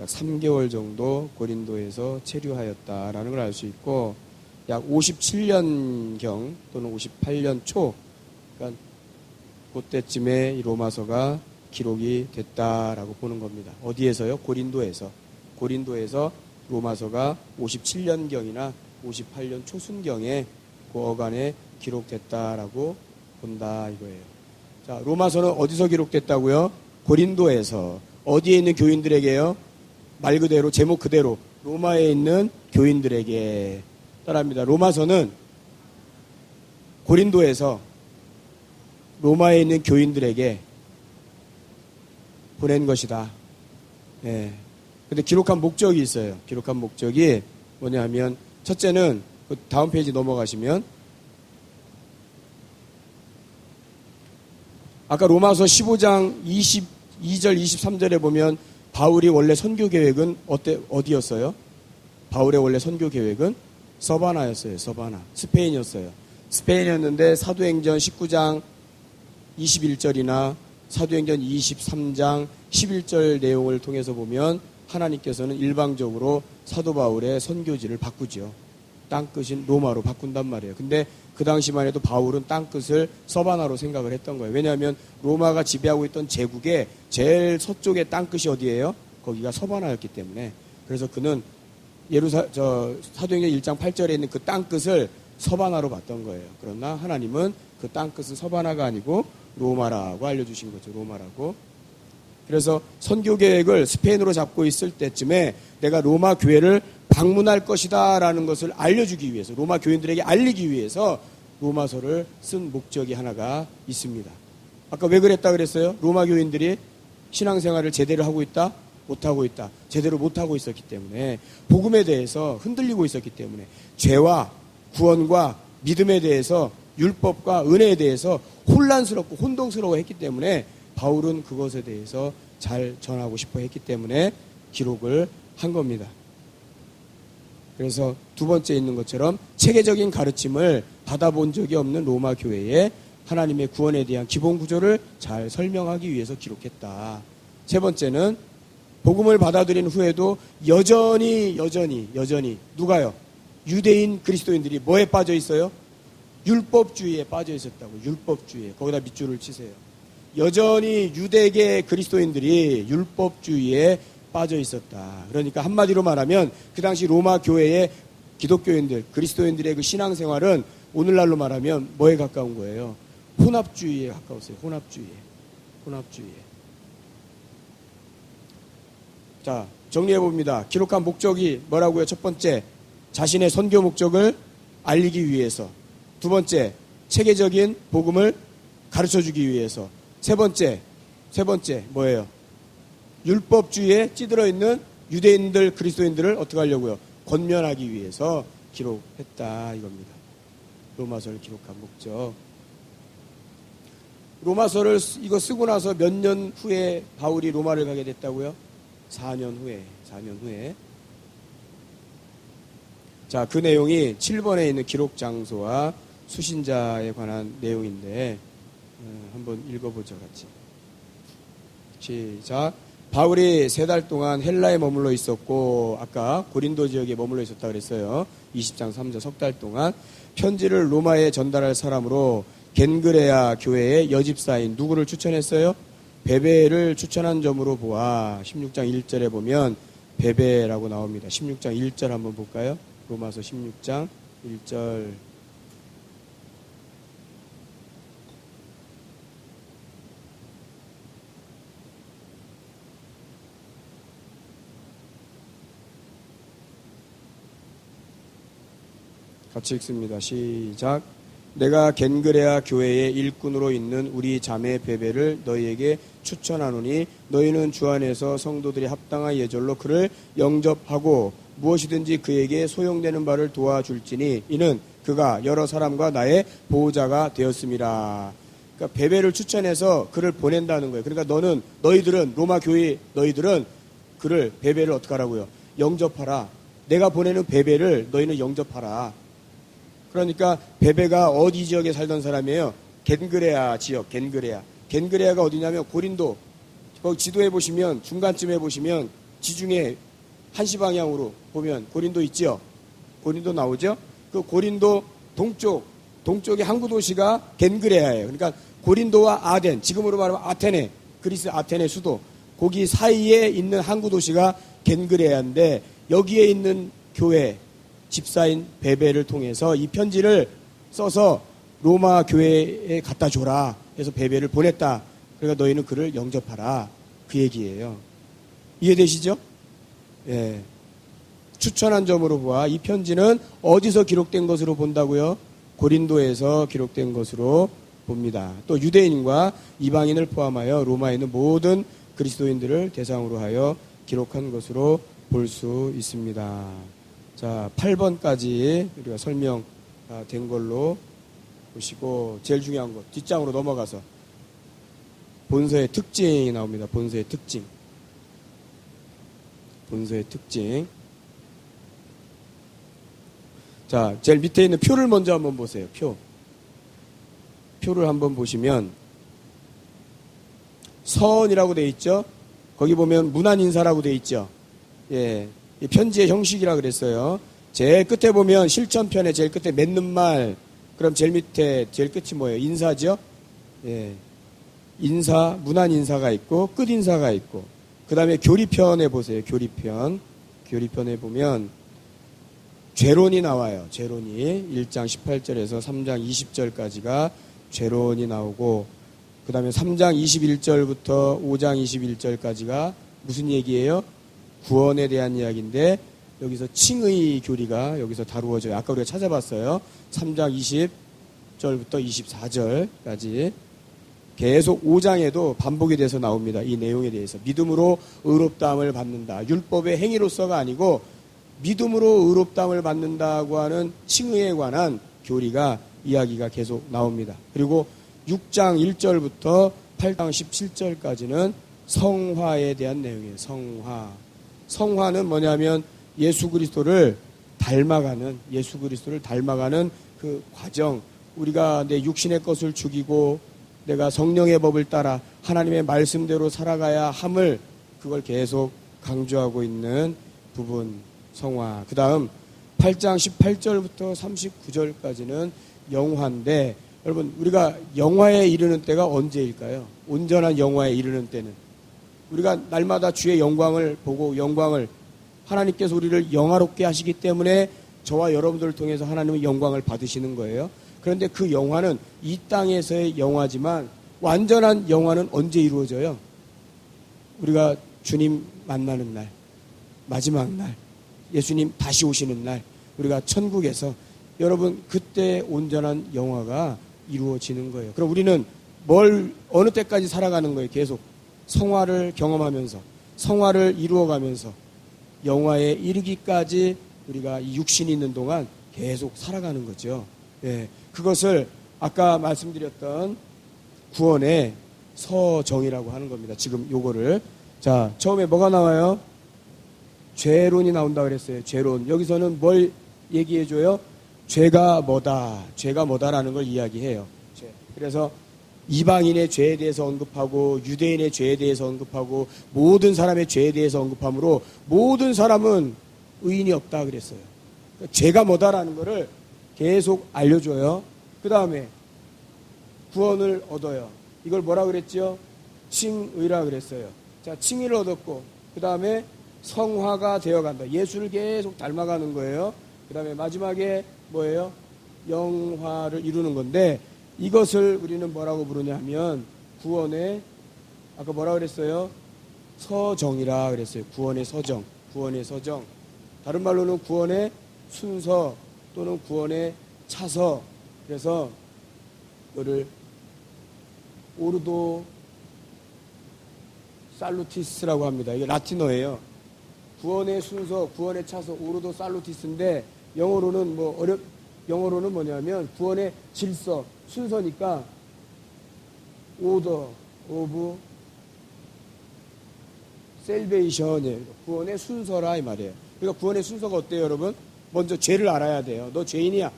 약 3개월 정도 고린도에서 체류하였다라는 걸 알 수 있고 약 57년경 또는 58년 초 그러니까 그때쯤에 이 로마서가 기록이 됐다라고 보는 겁니다. 어디에서요? 고린도에서 로마서가 57년경이나 58년 초순경에 그 어간에 기록됐다라고 본다 이거예요. 자, 로마서는 어디서 기록됐다고요? 고린도에서. 어디에 있는 교인들에게요? 말 그대로 제목 그대로 로마에 있는 교인들에게 따라합니다. 로마서는 고린도에서 로마에 있는 교인들에게 보낸 것이다. 예. 근데 기록한 목적이 있어요. 기록한 목적이 뭐냐 하면, 첫째는 그 다음 페이지 넘어가시면, 아까 로마서 15장 22절 23절에 보면 바울이 원래 선교 계획은 어디였어요? 바울의 원래 선교 계획은 서바나였어요. 서바나. 스페인이었어요. 스페인이었는데 사도행전 19장 21절이나 사도행전 23장 11절 내용을 통해서 보면 하나님께서는 일방적으로 사도 바울의 선교지를 바꾸죠. 땅끝인 로마로 바꾼단 말이에요. 근데 그 당시만 해도 바울은 땅끝을 서바나로 생각을 했던 거예요. 왜냐하면 로마가 지배하고 있던 제국의 제일 서쪽의 땅끝이 어디예요? 거기가 서바나였기 때문에. 그래서 그는 사도행전 1장 8절에 있는 그 땅끝을 서바나로 봤던 거예요. 그러나 하나님은 그 땅끝은 서바나가 아니고 로마라고 알려주신 거죠. 로마라고. 그래서 선교 계획을 스페인으로 잡고 있을 때쯤에 내가 로마 교회를 방문할 것이다 라는 것을 알려주기 위해서, 로마 교인들에게 알리기 위해서 로마서를 쓴 목적이 하나가 있습니다. 아까 왜 그랬다 그랬어요? 로마 교인들이 신앙생활을 제대로 하고 있다? 못하고 있다. 제대로 못하고 있었기 때문에, 복음에 대해서 흔들리고 있었기 때문에, 죄와 구원과 믿음에 대해서, 율법과 은혜에 대해서 혼란스럽고 혼동스러워 했기 때문에 바울은 그것에 대해서 잘 전하고 싶어 했기 때문에 기록을 한 겁니다. 그래서 두 번째 있는 것처럼 체계적인 가르침을 받아본 적이 없는 로마 교회에 하나님의 구원에 대한 기본 구조를 잘 설명하기 위해서 기록했다. 세 번째는 복음을 받아들인 후에도 여전히 누가요? 유대인 그리스도인들이 뭐에 빠져 있어요? 율법주의에 빠져 있었다고. 율법주의에. 거기다 밑줄을 치세요. 여전히 유대계 그리스도인들이 율법주의에 빠져 있었다. 그러니까 한마디로 말하면 그 당시 로마 교회의 기독교인들, 그리스도인들의 그 신앙생활은 오늘날로 말하면 뭐에 가까운 거예요? 혼합주의에 가까웠어요. 혼합주의에. 자, 정리해봅니다. 기록한 목적이 뭐라고요? 첫 번째, 자신의 선교 목적을 알리기 위해서. 두 번째, 체계적인 복음을 가르쳐주기 위해서. 세 번째 뭐예요? 율법주의에 찌들어 있는 유대인들, 그리스도인들을 어떻게 하려고요? 권면하기 위해서 기록했다 이겁니다. 로마서를 기록한 목적. 로마서를 이거 쓰고 나서 몇 년 후에 바울이 로마를 가게 됐다고요? 4년 후에. 자, 그 내용이 7번에 있는 기록 장소와 수신자에 관한 내용인데 한번 읽어보죠, 같이. 시작. 바울이 3달 동안 헬라에 머물러 있었고, 아까 고린도 지역에 머물러 있었다 그랬어요. 20장 3절 석 달 동안 편지를 로마에 전달할 사람으로 겐그레아 교회의 여집사인 누구를 추천했어요? 베베를 추천한 점으로 보아. 16장 1절에 보면 베베라고 나옵니다. 16장 1절 한번 볼까요? 로마서 16장 1절. 같이 읽습니다. 시작. 내가 겐그레아 교회의 일꾼으로 있는 우리 자매 베베를 너희에게 추천하노니 너희는 주 안에서 성도들이 합당한 예절로 그를 영접하고 무엇이든지 그에게 소용되는 바를 도와줄지니 이는 그가 여러 사람과 나의 보호자가 되었음이라. 그러니까 베베를 추천해서 그를 보낸다는 거예요. 그러니까 너희들은 로마 교회 너희들은 그를 베베를 어떻게 하라고요? 영접하라. 내가 보내는 베베를 너희는 영접하라. 그러니까 베베가 어디 지역에 살던 사람이에요? 겐그레아 지역, 겐그레아가 어디냐면 고린도. 거기 지도해 보시면 중간쯤에 보시면 지중해 한시 방향으로 보면 고린도 있죠? 고린도 나오죠? 그 고린도 동쪽의 항구 도시가 겐그레아예요. 그러니까 고린도와 아덴, 지금으로 말하면 아테네, 그리스 아테네 수도, 거기 사이에 있는 항구 도시가 겐그레아인데 여기에 있는 교회 집사인 베베를 통해서 이 편지를 써서 로마 교회에 갖다 줘라 해서 베베를 보냈다. 그러니까 너희는 그를 영접하라. 그 얘기예요. 이해되시죠? 예. 추천한 점으로 보아 이 편지는 어디서 기록된 것으로 본다고요? 고린도에서 기록된 것으로 봅니다. 또 유대인과 이방인을 포함하여 로마에 있는 모든 그리스도인들을 대상으로 하여 기록한 것으로 볼 수 있습니다. 자, 8번까지 우리가 설명된 걸로 보시고, 제일 중요한 것, 뒷장으로 넘어가서 본서의 특징이 나옵니다. 본서의 특징. 본서의 특징. 자, 제일 밑에 있는 표를 먼저 한번 보세요. 표를 한번 보시면 서원이라고 되어 있죠. 거기 보면 문안인사라고 되어 있죠. 예, 이 편지의 형식이라 그랬어요. 제일 끝에 보면 실천편에 제일 끝에 맺는 말, 그럼 제일 밑에 제일 끝이 뭐예요? 인사죠. 예, 인사, 문안인사가 있고 끝인사가 있고, 그 다음에 교리편에 보세요. 교리편에 보면 죄론이 나와요. 죄론이 1장 18절에서 3장 20절까지가 죄론이 나오고, 그 다음에 3장 21절부터 5장 21절까지가 무슨 얘기예요? 구원에 대한 이야기인데, 여기서 칭의 교리가 여기서 다루어져요. 아까 우리가 찾아봤어요. 3장 20절부터 24절까지 계속 5장에도 반복이 돼서 나옵니다. 이 내용에 대해서. 믿음으로 의롭다함을 받는다. 율법의 행위로서가 아니고 믿음으로 의롭다함을 받는다고 하는 칭의에 관한 교리가, 이야기가 계속 나옵니다. 그리고 6장 1절부터 8장 17절까지는 성화에 대한 내용이에요. 성화는 뭐냐면 예수 그리스도를 닮아가는 그 과정, 우리가 내 육신의 것을 죽이고 내가 성령의 법을 따라 하나님의 말씀대로 살아가야 함을, 그걸 계속 강조하고 있는 부분, 성화. 그 다음 8장 18절부터 39절까지는 영화인데, 여러분, 우리가 영화에 이르는 때가 언제일까요? 온전한 영화에 이르는 때는 우리가 날마다 주의 영광을 보고, 하나님께서 우리를 영화롭게 하시기 때문에 저와 여러분들을 통해서 하나님의 영광을 받으시는 거예요. 그런데 그 영화는 이 땅에서의 영화지만 완전한 영화는 언제 이루어져요? 우리가 주님 만나는 날, 마지막 날, 예수님 다시 오시는 날, 우리가 천국에서, 여러분, 그때 온전한 영화가 이루어지는 거예요. 그럼 우리는 어느 때까지 살아가는 거예요? 계속 성화를 경험하면서, 성화를 이루어가면서 영화에 이르기까지 우리가 이 육신이 있는 동안 계속 살아가는 거죠. 예, 그것을 아까 말씀드렸던 구원의 서정이라고 하는 겁니다. 지금 요거를. 자, 처음에 뭐가 나와요? 죄론이 나온다 그랬어요. 죄론. 여기서는 뭘 얘기해줘요? 죄가 뭐다라는 걸 이야기해요. 그래서 이방인의 죄에 대해서 언급하고, 유대인의 죄에 대해서 언급하고, 모든 사람의 죄에 대해서 언급하므로 모든 사람은 의인이 없다 그랬어요. 그러니까 죄가 뭐다라는 거를 계속 알려줘요. 그 다음에 구원을 얻어요. 이걸 뭐라 그랬죠? 칭의라 그랬어요. 자, 칭의를 얻었고, 그 다음에 성화가 되어간다. 예수를 계속 닮아가는 거예요. 그 다음에 마지막에 뭐예요? 영화를 이루는 건데, 이것을 우리는 뭐라고 부르냐 하면 구원의, 아까 뭐라 그랬어요? 서정이라 그랬어요. 구원의 서정. 다른 말로는 구원의 순서 또는 구원의 차서. 그래서 이거를 오르도 살루티스라고 합니다. 이게 라틴어예요. 구원의 순서, 구원의 차서, 오르도 살루티스인데, 영어로는 뭐냐면 구원의 질서, 순서니까 order of salvation이에요. 구원의 순서라 이 말이에요. 그러니까 구원의 순서가 어때요, 여러분? 먼저 죄를 알아야 돼요. 너 죄인이야.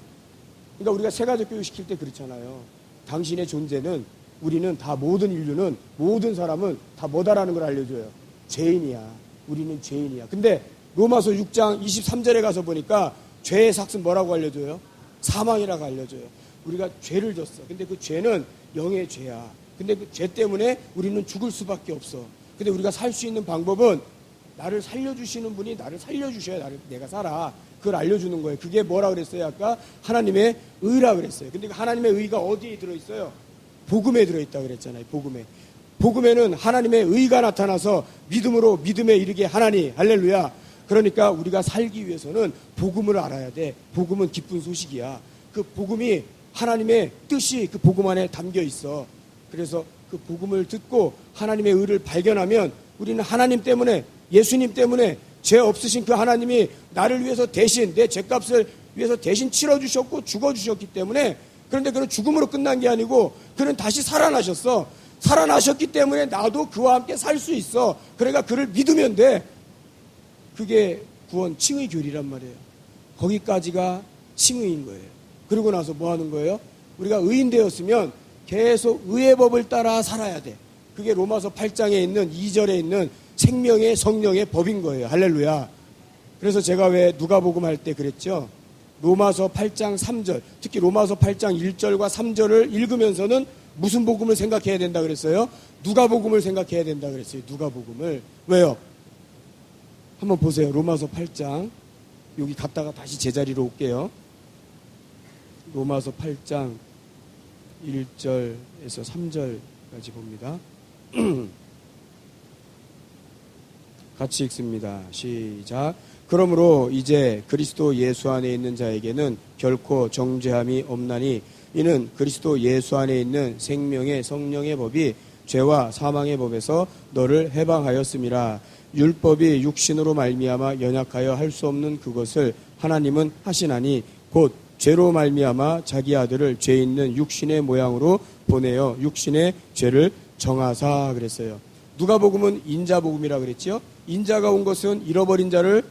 그러니까 우리가 세가족 교육 시킬 때 그렇잖아요. 당신의 존재는, 우리는 다, 모든 인류는, 모든 사람은 다 뭐다라는 걸 알려줘요. 죄인이야. 우리는 죄인이야. 근데 로마서 6장 23절에 가서 보니까 죄의 삭은 뭐라고 알려줘요? 사망이라고 알려줘요. 우리가 죄를 졌어. 근데 그 죄는 영의 죄야. 근데 그 죄 때문에 우리는 죽을 수밖에 없어. 근데 우리가 살 수 있는 방법은, 나를 살려주시는 분이 나를 살려주셔야 내가 살아. 그걸 알려주는 거예요. 그게 뭐라 그랬어요? 아까 하나님의 의라 그랬어요. 근데 그 하나님의 의가 어디에 들어있어요? 복음에 들어있다 그랬잖아요. 복음에는 하나님의 의가 나타나서 믿음으로 믿음에 이르게 하나니, 할렐루야. 그러니까 우리가 살기 위해서는 복음을 알아야 돼. 복음은 기쁜 소식이야. 그 복음이 하나님의 뜻이 그 복음 안에 담겨 있어. 그래서 그 복음을 듣고 하나님의 의를 발견하면 우리는 하나님 때문에, 예수님 때문에, 죄 없으신 그 하나님이 나를 위해서 대신, 내 죄값을 위해서 대신 치러주셨고 죽어주셨기 때문에, 그런데 그는 죽음으로 끝난 게 아니고 그는 다시 살아나셨어. 살아나셨기 때문에 나도 그와 함께 살 수 있어. 그러니까 그를 믿으면 돼. 그게 구원, 칭의 교리란 말이에요. 거기까지가 칭의인 거예요. 그러고 나서 뭐 하는 거예요? 우리가 의인 되었으면 계속 의의 법을 따라 살아야 돼. 그게 로마서 8장에 있는 2절에 있는 생명의 성령의 법인 거예요. 할렐루야. 그래서 제가 왜 누가복음 할 때 그랬죠? 로마서 8장 3절, 특히 로마서 8장 1절과 3절을 읽으면서는 무슨 복음을 생각해야 된다 그랬어요? 누가복음을 생각해야 된다 그랬어요. 누가복음을. 왜요? 한번 보세요. 로마서 8장. 여기 갔다가 다시 제자리로 올게요. 로마서 8장 1절에서 3절까지 봅니다. 같이 읽습니다. 시작. 그러므로 이제 그리스도 예수 안에 있는 자에게는 결코 정죄함이 없나니 이는 그리스도 예수 안에 있는 생명의 성령의 법이 죄와 사망의 법에서 너를 해방하였음이라. 율법이 육신으로 말미암아 연약하여 할 수 없는 그것을 하나님은 하시나니 곧 죄로 말미암아 자기 아들을 죄 있는 육신의 모양으로 보내어 육신의 죄를 정하사 그랬어요. 누가복음은 인자복음이라 그랬죠. 인자가 온 것은 잃어버린 자를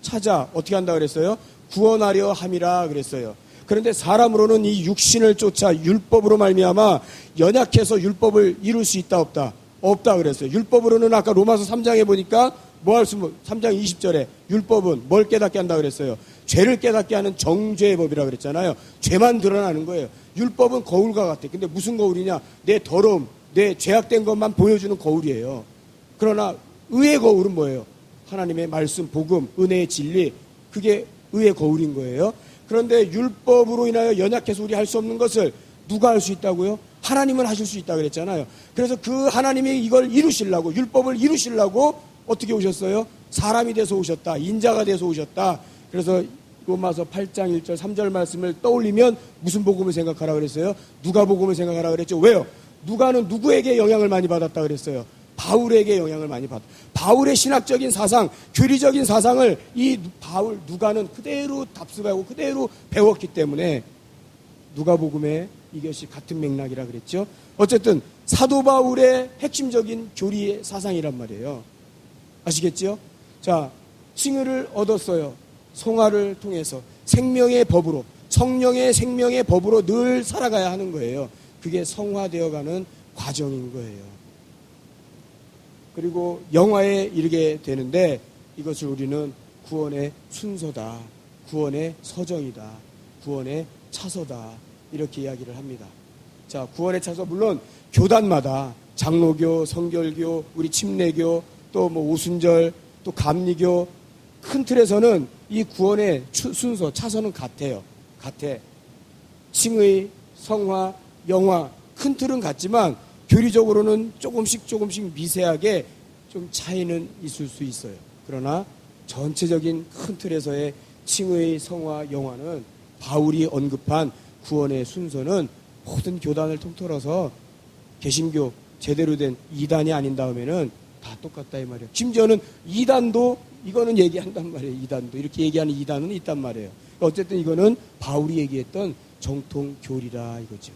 찾아 어떻게 한다 그랬어요? 구원하려 함이라 그랬어요. 그런데 사람으로는 이 육신을 쫓아 율법으로 말미암아 연약해서 율법을 이룰 수 있다 없다? 없다 그랬어요. 율법으로는 아까 로마서 3장에 보니까 뭐 할 수, 3장 20절에 율법은 뭘 깨닫게 한다 그랬어요? 죄를 깨닫게 하는 정죄의 법이라 그랬잖아요. 죄만 드러나는 거예요. 율법은 거울과 같아. 근데 무슨 거울이냐? 내 더러움, 내 죄악된 것만 보여주는 거울이에요. 그러나 의의 거울은 뭐예요? 하나님의 말씀, 복음, 은혜의 진리, 그게 의의 거울인 거예요. 그런데 율법으로 인하여 연약해서 우리 할 수 없는 것을 누가 할 수 있다고요? 하나님은 하실 수 있다고 그랬잖아요. 그래서 그 하나님이 이걸 이루시려고, 율법을 이루시려고 어떻게 오셨어요? 사람이 돼서 오셨다. 인자가 돼서 오셨다. 그래서 로마서 8장 1절 3절 말씀을 떠올리면 무슨 복음을 생각하라 그랬어요? 누가복음을 생각하라 그랬죠. 왜요? 누가는 누구에게 영향을 많이 받았다 그랬어요? 바울에게 영향을 많이 받았다. 바울의 신학적인 사상, 교리적인 사상을 이 누가는 그대로 답습하고 그대로 배웠기 때문에 누가복음에 이것이 같은 맥락이라 그랬죠. 어쨌든 사도 바울의 핵심적인 교리의 사상이란 말이에요. 아시겠죠? 자, 칭의를 얻었어요. 성화를 통해서 생명의 법으로, 성령의 생명의 법으로 늘 살아가야 하는 거예요. 그게 성화되어가는 과정인 거예요. 그리고 영화에 이르게 되는데 이것을 우리는 구원의 순서다, 구원의 서정이다, 구원의 차서다 이렇게 이야기를 합니다. 자, 구원의 차서 물론 교단마다 장로교, 성결교, 우리 침례교, 또 뭐 오순절, 또 감리교 큰 틀에서는 이 구원의 순서, 차서는 같아요. 같아. 칭의, 성화, 영화 큰 틀은 같지만 교리적으로는 조금씩 미세하게 좀 차이는 있을 수 있어요. 그러나 전체적인 큰 틀에서의 칭의, 성화, 영화는 바울이 언급한 구원의 순서는 모든 교단을 통틀어서 개신교 제대로 된 이단이 아닌 다음에는 다 똑같다 이 말이에요. 심지어는 이단도 이거는 얘기한단 말이에요. 이단도 이렇게 얘기하는 이단은 있단 말이에요. 어쨌든 이거는 바울이 얘기했던 정통 교리라 이거죠.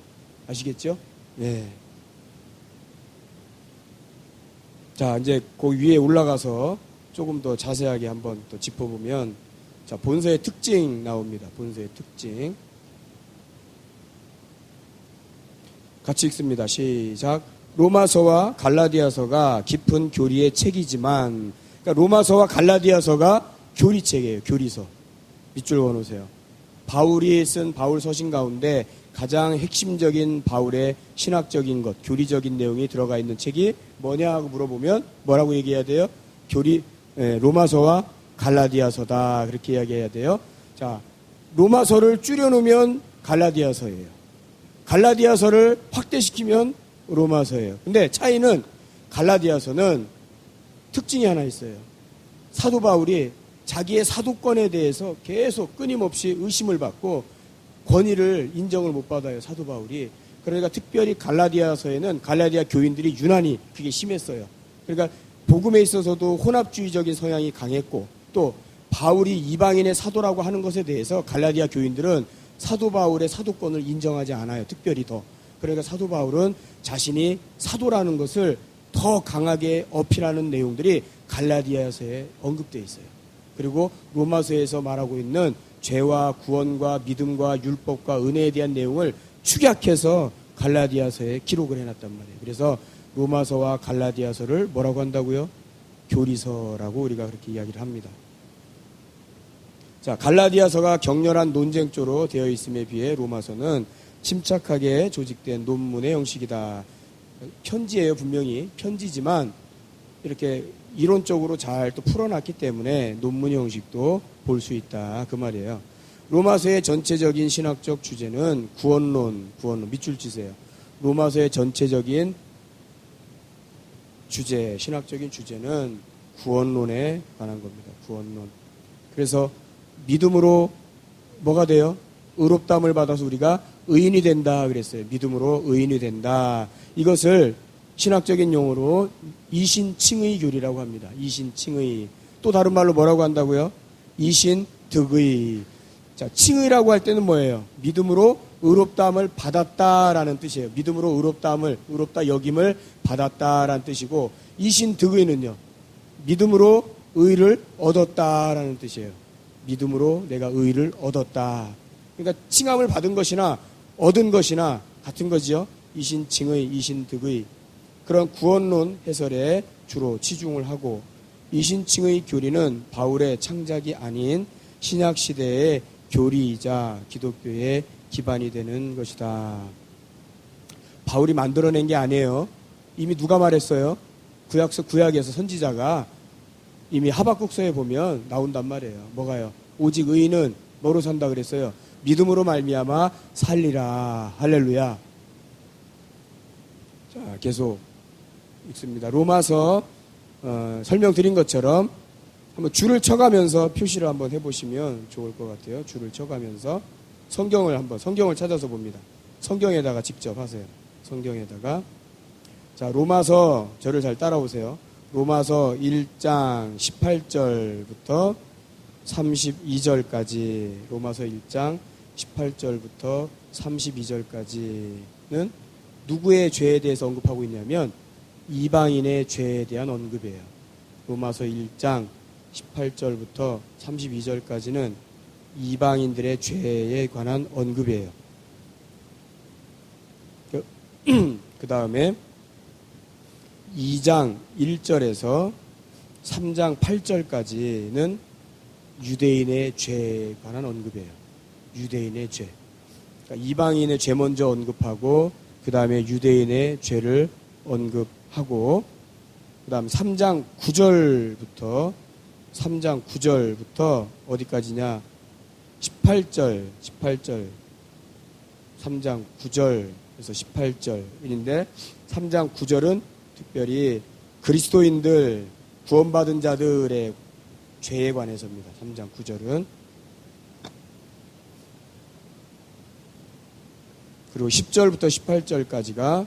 아시겠죠? 네. 자, 이제 그 위에 올라가서 조금 더 자세하게 한번 또 짚어보면, 자, 본서의 특징 나옵니다. 본서의 특징. 같이 읽습니다. 시작. 로마서와 갈라디아서가 깊은 교리의 책이지만, 그러니까 로마서와 갈라디아서가 교리책이에요. 교리서. 밑줄 그어놓으세요. 바울이 쓴 바울 서신 가운데 가장 핵심적인 바울의 신학적인 것, 교리적인 내용이 들어가 있는 책이 뭐냐 하고 물어보면 뭐라고 얘기해야 돼요? 로마서와 갈라디아서다. 그렇게 이야기해야 돼요. 자, 로마서를 줄여놓으면 갈라디아서예요. 갈라디아서를 확대시키면 로마서예요. 근데 차이는 갈라디아서는 특징이 하나 있어요. 사도 바울이 자기의 사도권에 대해서 계속 끊임없이 의심을 받고 권위를 인정을 못 받아요, 사도 바울이. 그러니까 특별히 갈라디아서에는 갈라디아 교인들이 유난히 그게 심했어요. 그러니까 복음에 있어서도 혼합주의적인 성향이 강했고, 또 바울이 이방인의 사도라고 하는 것에 대해서 갈라디아 교인들은 사도 바울의 사도권을 인정하지 않아요, 특별히 더. 그러니까 사도 바울은 자신이 사도라는 것을 더 강하게 어필하는 내용들이 갈라디아서에 언급되어 있어요. 그리고 로마서에서 말하고 있는 죄와 구원과 믿음과 율법과 은혜에 대한 내용을 축약해서 갈라디아서에 기록을 해놨단 말이에요. 그래서 로마서와 갈라디아서를 뭐라고 한다고요? 교리서라고 우리가 그렇게 이야기를 합니다. 자, 갈라디아서가 격렬한 논쟁조로 되어 있음에 비해 로마서는 침착하게 조직된 논문의 형식이다. 편지예요, 분명히. 편지지만 이렇게 이론적으로 잘 또 풀어놨기 때문에 논문 형식도 볼 수 있다, 그 말이에요. 로마서의 전체적인 신학적 주제는 구원론, 밑줄 치세요. 로마서의 전체적인 주제, 신학적인 주제는 구원론에 관한 겁니다. 구원론. 그래서 믿음으로 뭐가 돼요? 의롭다함을 받아서 우리가 의인이 된다 그랬어요. 믿음으로 의인이 된다. 이것을 신학적인 용어로 이신칭의 교리라고 합니다. 이신칭의. 또 다른 말로 뭐라고 한다고요? 이신득의. 자, 칭의라고 할 때는 뭐예요? 믿음으로 의롭다함을 받았다라는 뜻이에요. 믿음으로 의롭다 여김을 받았다라는 뜻이고, 이신득의는요, 믿음으로 의를 얻었다라는 뜻이에요. 믿음으로 내가 의를 얻었다. 그러니까 칭함을 받은 것이나 얻은 것이나 같은 거지요. 이신칭의, 이신득의. 그런 구원론 해설에 주로 치중을 하고, 이신칭의 교리는 바울의 창작이 아닌 신약시대의 교리이자 기독교의 기반이 되는 것이다. 바울이 만들어낸 게 아니에요. 이미 누가 말했어요? 구약에서 선지자가 이미 하박국서에 보면 나온단 말이에요. 뭐가요? 오직 의인은 뭐로 산다 그랬어요? 믿음으로 말미암아 살리라. 할렐루야. 자, 계속 읽습니다. 로마서 설명드린 것처럼 한번 줄을 쳐가면서 표시를 한번 해보시면 좋을 것 같아요. 줄을 쳐가면서 성경을 찾아서 봅니다. 성경에다가 직접 하세요. 성경에다가. 자, 로마서, 저를 잘 따라오세요. 로마서 1장 18절부터 32절까지, 로마서 1장 18절부터 32절까지는 누구의 죄에 대해서 언급하고 있냐면 이방인의 죄에 대한 언급이에요. 로마서 1장 18절부터 32절까지는 이방인들의 죄에 관한 언급이에요. 그 다음에 2장 1절에서 3장 8절까지는 유대인의 죄에 관한 언급이에요. 유대인의 죄. 그러니까 이방인의 죄 먼저 언급하고, 그 다음에 유대인의 죄를 언급하고, 그 다음 3장 9절부터 어디까지냐? 18절, 3장 9절에서 18절인데, 3장 9절은 특별히 그리스도인들, 구원받은 자들의 죄에 관해서입니다. 3장 9절은. 그리고 10절부터 18절까지가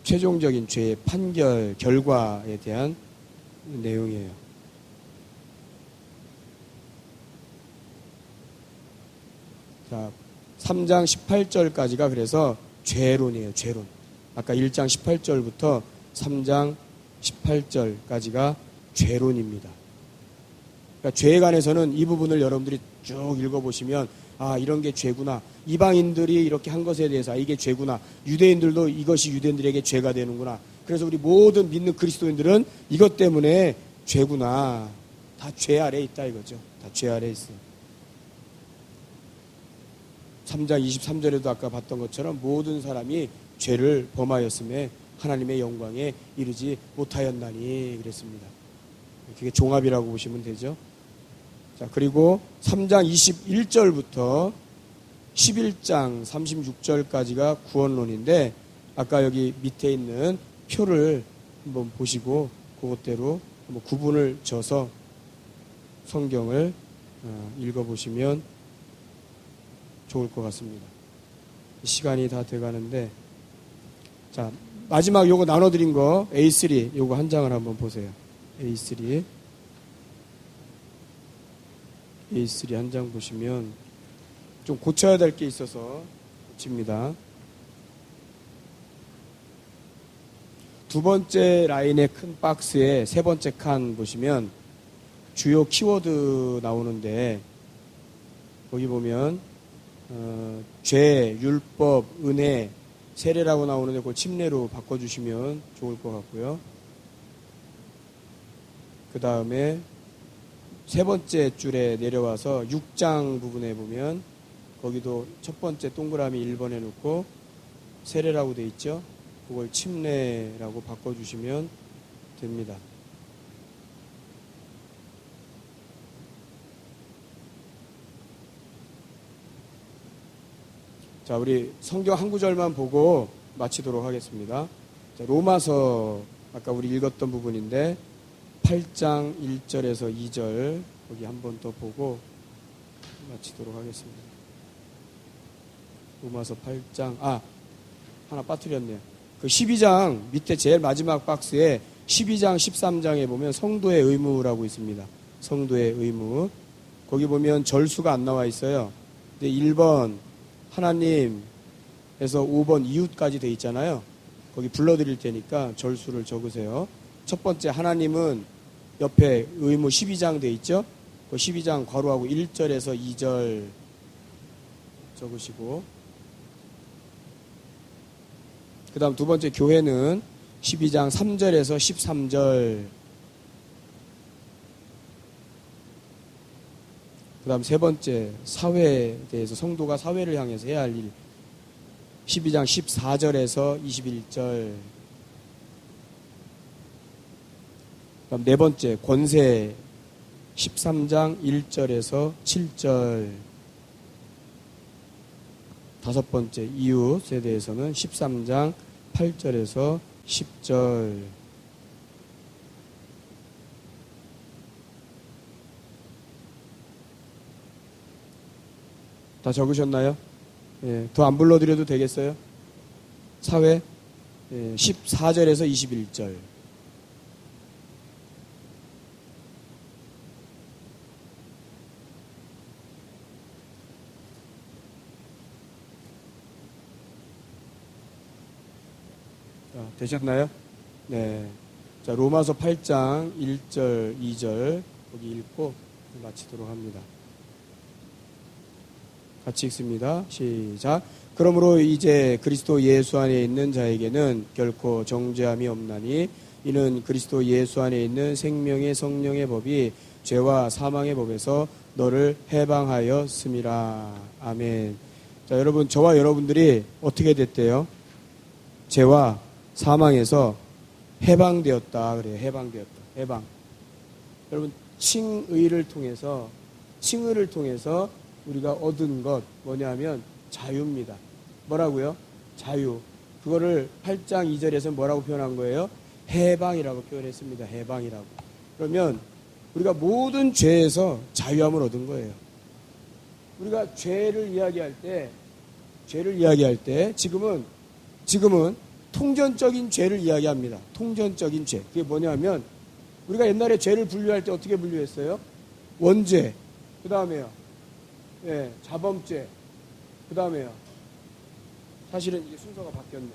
최종적인 죄의 판결, 결과에 대한 내용이에요. 자, 3장 18절까지가 그래서 죄론이에요. 죄론. 아까 1장 18절부터 3장 18절까지가 죄론입니다. 그러니까 죄에 관해서는 이 부분을 여러분들이 쭉 읽어보시면, 아, 이런 게 죄구나. 이방인들이 이렇게 한 것에 대해서, 아, 이게 죄구나. 유대인들도 이것이 유대인들에게 죄가 되는구나. 그래서 우리 모든 믿는 그리스도인들은 이것 때문에 죄구나. 다 죄 아래 있다 이거죠. 다 죄 아래 있어. 3장 23절에도 아까 봤던 것처럼 모든 사람이 죄를 범하였음에 하나님의 영광에 이르지 못하였나니 그랬습니다. 그게 종합이라고 보시면 되죠. 자, 그리고 3장 21절부터 11장 36절까지가 구원론인데, 아까 여기 밑에 있는 표를 한번 보시고 그것대로 한번 구분을 져서 성경을 읽어보시면 좋을 것 같습니다. 시간이 다 돼가는데, 자, 마지막 요거 나눠드린 거 A3 요거 한 장을 한번 보세요. A3 한 장 보시면 좀 고쳐야 될 게 있어서 고칩니다. 두 번째 라인의 큰 박스에 세 번째 칸 보시면 주요 키워드 나오는데, 거기 보면 죄, 율법, 은혜, 세례라고 나오는데 그걸 침례로 바꿔주시면 좋을 것 같고요. 그 다음에 세 번째 줄에 내려와서 6장 부분에 보면 거기도 첫 번째 동그라미 1번에 놓고 세례라고 돼 있죠. 그걸 침례라고 바꿔주시면 됩니다. 자, 우리 성경 한 구절만 보고 마치도록 하겠습니다. 자, 로마서 아까 우리 읽었던 부분인데 8장 1절에서 2절 거기 한 번 더 보고 마치도록 하겠습니다. 로마서 8장 하나 빠뜨렸네요. 그 12장 밑에 제일 마지막 박스에 12장 13장에 보면 성도의 의무라고 있습니다. 성도의 의무. 거기 보면 절수가 안 나와 있어요. 근데 1번 하나님에서 5번 이웃까지 돼 있잖아요. 거기 불러드릴 테니까 절수를 적으세요. 첫 번째 하나님은 옆에 의무 12장 돼 있죠. 그 12장 괄호하고 1절에서 2절 적으시고, 그 다음 두 번째 교회는 12장 3절에서 13절, 그 다음 세 번째 사회에 대해서 성도가 사회를 향해서 해야 할 일 12장 14절에서 21절, 그 다음 네 번째 권세 13장 1절에서 7절, 다섯 번째 이웃에 대해서는 13장 8절에서 10절, 다 적으셨나요? 예, 더 안 불러드려도 되겠어요? 사회 14절에서 21절. 자, 되셨나요? 네. 자, 로마서 8장 1절, 2절 거기 읽고 마치도록 합니다. 같이 읽습니다. 시작. 그러므로 이제 그리스도 예수 안에 있는 자에게는 결코 정죄함이 없나니 이는 그리스도 예수 안에 있는 생명의 성령의 법이 죄와 사망의 법에서 너를 해방하였음이라. 아멘. 자, 여러분, 저와 여러분들이 어떻게 됐대요? 죄와 사망에서 해방되었다. 그래요. 해방되었다. 해방. 여러분, 칭의를 통해서 우리가 얻은 것 뭐냐면 자유입니다. 뭐라고요? 자유. 그거를 8장 2절에서 뭐라고 표현한 거예요? 해방이라고 표현했습니다. 해방이라고. 그러면 우리가 모든 죄에서 자유함을 얻은 거예요. 우리가 죄를 이야기할 때 지금은 통전적인 죄를 이야기합니다. 통전적인 죄. 그게 뭐냐면 우리가 옛날에 죄를 분류할 때 어떻게 분류했어요? 원죄. 그 다음에요. 예, 자범죄. 그 다음에요. 사실은 이게 순서가 바뀌었네.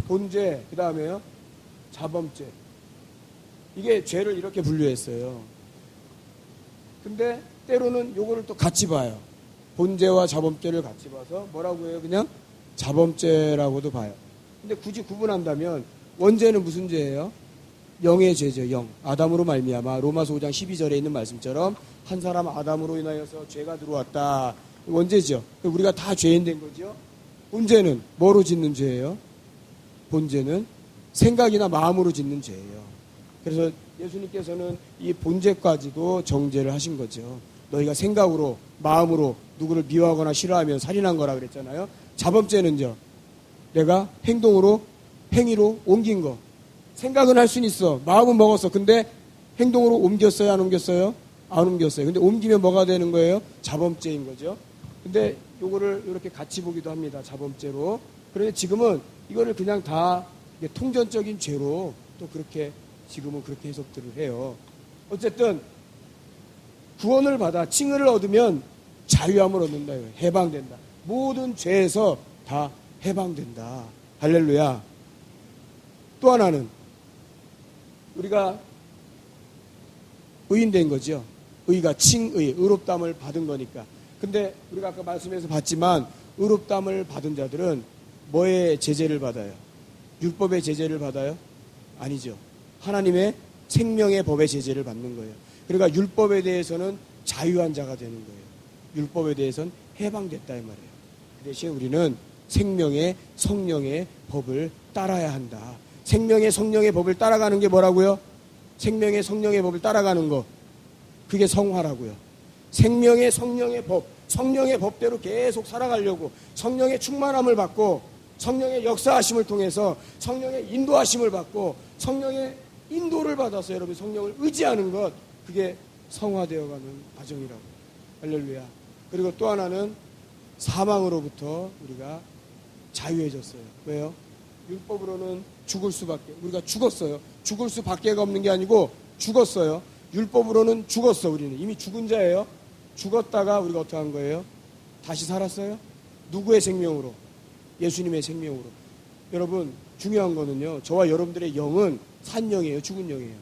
본죄. 그 다음에요. 자범죄. 이게 죄를 이렇게 분류했어요. 근데 때로는 요거를 또 같이 봐요. 본죄와 자범죄를 같이 봐서 뭐라고 해요? 그냥 자범죄라고도 봐요. 근데 굳이 구분한다면 원죄는 무슨 죄예요? 영의 죄죠. 영. 아담으로 말미암아 로마서 5장 12절에 있는 말씀처럼 한 사람 아담으로 인하여서 죄가 들어왔다. 원죄죠. 우리가 다 죄인 된 거죠. 본죄는 뭐로 짓는 죄예요? 본죄는 생각이나 마음으로 짓는 죄예요. 그래서 예수님께서는 이 본죄까지도 정죄를 하신 거죠. 너희가 생각으로 마음으로 누구를 미워하거나 싫어하면 살인한 거라 그랬잖아요. 자범죄는요. 내가 행동으로 행위로 옮긴 거. 생각은 할 수는 있어. 마음은 먹었어. 근데 행동으로 옮겼어요? 안 옮겼어요? 안 옮겼어요. 근데 옮기면 뭐가 되는 거예요? 자범죄인 거죠. 근데 요거를 이렇게 같이 보기도 합니다. 자범죄로. 그런데 지금은 이거를 그냥 다 통전적인 죄로 또 그렇게 지금은 그렇게 해석들을 해요. 어쨌든 구원을 받아 칭의를 얻으면 자유함을 얻는다. 해방된다. 모든 죄에서 다 해방된다. 할렐루야. 또 하나는 우리가 의인된 거죠. 의가 칭의, 의롭담을 받은 거니까. 근데 우리가 아까 말씀에서 봤지만 의롭담을 받은 자들은 뭐의 제재를 받아요? 율법의 제재를 받아요? 아니죠. 하나님의 생명의 법의 제재를 받는 거예요. 그러니까 율법에 대해서는 자유한 자가 되는 거예요. 율법에 대해서는 해방됐다 이 말이에요. 그 대신 우리는 생명의 성령의 법을 따라야 한다. 생명의 성령의 법을 따라가는 게 뭐라고요? 생명의 성령의 법을 따라가는 거. 그게 성화라고요. 생명의 성령의 법, 성령의 법대로 계속 살아가려고 성령의 충만함을 받고 성령의 역사하심을 통해서 성령의 인도하심을 받고 성령의 인도를 받아서 여러분 성령을 의지하는 것, 그게 성화되어가는 과정이라고. 할렐루야. 그리고 또 하나는 사망으로부터 우리가 자유해졌어요. 왜요? 율법으로는 죽을 수밖에, 우리가 죽었어요. 죽을 수밖에가 없는 게 아니고 죽었어요. 율법으로는 죽었어. 우리는 이미 죽은 자예요. 죽었다가 우리가 어떻게 한 거예요? 다시 살았어요. 누구의 생명으로? 예수님의 생명으로. 여러분 중요한 거는요, 저와 여러분들의 영은 산영이에요, 죽은 영이에요?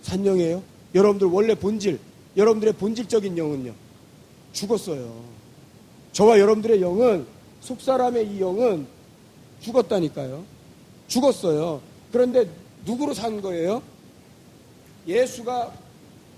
산영이에요? 여러분들 원래 본질, 여러분들의 본질적인 영은요, 죽었어요. 저와 여러분들의 영은, 속사람의 이 영은 죽었다니까요. 죽었어요. 그런데 누구로 산 거예요? 예수가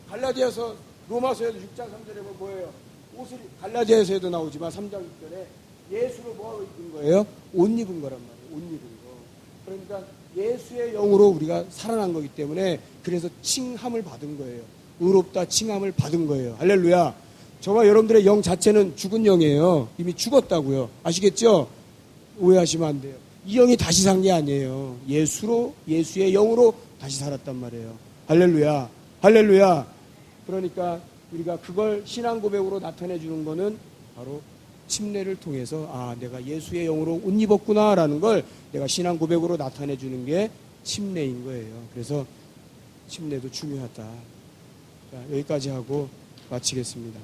갈라디아서, 로마서에도 6장 3절에 보면 뭐예요? 옷을, 갈라디아서에도 나오지만 3장 6절에 예수로 뭐 입은 거예요? 옷 입은 거란 말이에요. 옷 입은 거. 그러니까 예수의 영으로 우리가 살아난 거기 때문에 그래서 칭함을 받은 거예요. 의롭다 칭함을 받은 거예요. 할렐루야. 저와 여러분들의 영 자체는 죽은 영이에요. 이미 죽었다고요. 아시겠죠? 오해하시면 안 돼요. 이 영이 다시 산 게 아니에요. 예수로, 예수의 영으로 다시 살았단 말이에요. 할렐루야. 할렐루야. 그러니까 우리가 그걸 신앙 고백으로 나타내 주는 거는 바로 침례를 통해서, 아, 내가 예수의 영으로 옷 입었구나라는 걸 내가 신앙 고백으로 나타내 주는 게 침례인 거예요. 그래서 침례도 중요하다. 자, 여기까지 하고 마치겠습니다.